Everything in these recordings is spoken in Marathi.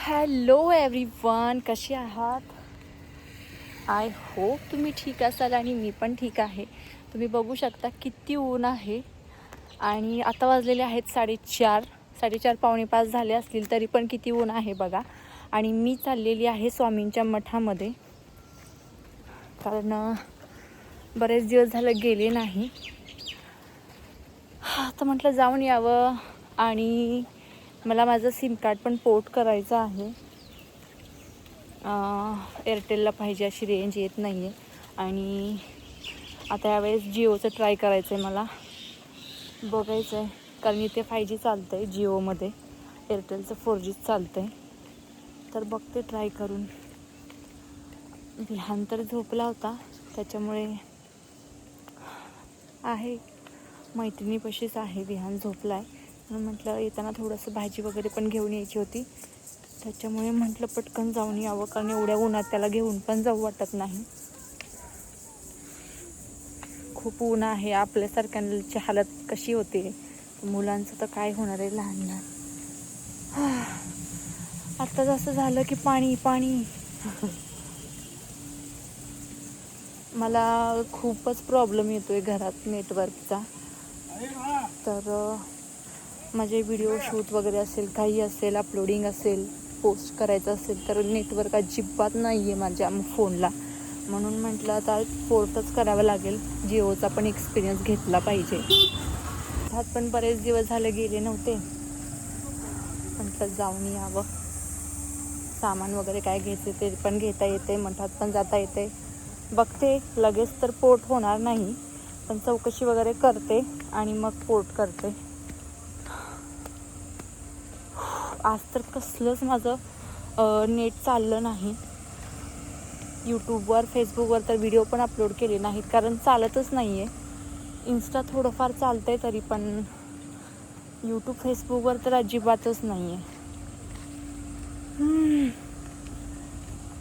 हॅलो एव्हरीवन, कशी आहात? आय होप तुम्ही ठीक असाल आणि मी पण ठीक आहे. तुम्ही बघू शकता किती ऊन आहे आणि आता वाजलेले आहेत 4:30 पावणे 5 झाले असतील तरी पण किती ऊन आहे बघा. आणि मी चाललेली आहे स्वामींच्या मठामध्ये, कारण बरेच दिवस झाले गेले नाही. आता म्हटलं जाऊन यावं. आणि मला माझं सिम कार्ड पण पोर्ट करायचं आहे. एअरटेलला पाहिजे अशी रेंज येत नाही आहे आणि आता यावेळेस जिओचं ट्राय करायचं आहे. मला बघायचं आहे कारण इथे 5G चालतं आहे जिओमध्ये, एअरटेलचं 4G चालतं आहे. तर बघते ट्राय करून. विहान तर झोपला होता, त्याच्यामुळे आहे मैत्रिणीपाशीच आहे. विहान झोपला आहे म्हणून म्हटलं येताना थोडंसं भाजी वगैरे पण घेऊन यायची होती, त्याच्यामुळे म्हटलं पटकन जाऊन यावं, कारण एवढ्या उन्हात त्याला घेऊन पण जाऊ वाटत नाही. खूप ऊन आहे. आपल्यासारख्यांची हालत कशी होते, मुलांचं तर काय होणार आहे लहान लहान. आत्ताच असं झालं की पाणी पाणी. मला खूपच प्रॉब्लेम येतोय घरात नेटवर्कचा. तर माझे व्हिडिओ शूट वगैरे असेल, काही असेल, अपलोडिंग असेल, पोस्ट करायचं असेल तर नेटवर्क अजिबात नाही आहे माझ्या फोनला. म्हणून म्हटलं आता पोर्टच करावं लागेल. जिओचा पण एक्सपिरियन्स घेतला पाहिजे. त्यात पण बरेच दिवस झाले गेले नव्हते, म्हटलं जाऊन यावं. सामान वगैरे काय घ्यायचं ते पण घेता येते, मठात पण जाता येते. बघते, लगेच तर पोर्ट होणार नाही, पण चौकशी वगैरे करते आणि मग पोर्ट करते. आज तर कसलंच माझं नेट चाललं नाही. यूट्यूबवर, फेसबुकवर तर व्हिडिओ पण अपलोड केले नाहीत, कारण चालतच नाही आहे. इन्स्टा थोडंफार चालतं आहे तरी पण यूट्यूब, फेसबुकवर तर अजिबातच नाही आहे.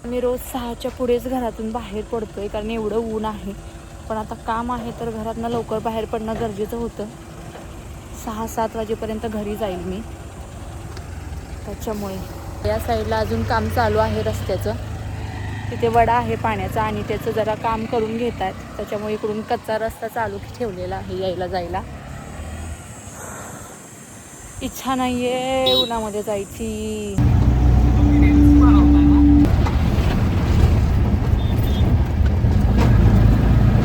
मी रोज 6च्या पुढेच घरातून बाहेर पडतो आहे, कारण एवढं ऊन आहे. पण आता काम आहे तर घरातनं लवकर बाहेर पडणं गरजेचं होतं. 6-7 वाजेपर्यंत घरी जाईल मी. त्याच्यामुळे या साईडला अजून काम चालू आहे रस्त्याचं. तिथे वडा आहे पाण्याचा आणि त्याचं जरा काम करून घेत आहेत, त्याच्यामुळे इकडून कच्चा रस्ता चालू ठेवलेला आहे यायला जायला. इच्छा नाही आहे उन्हामध्ये जायची.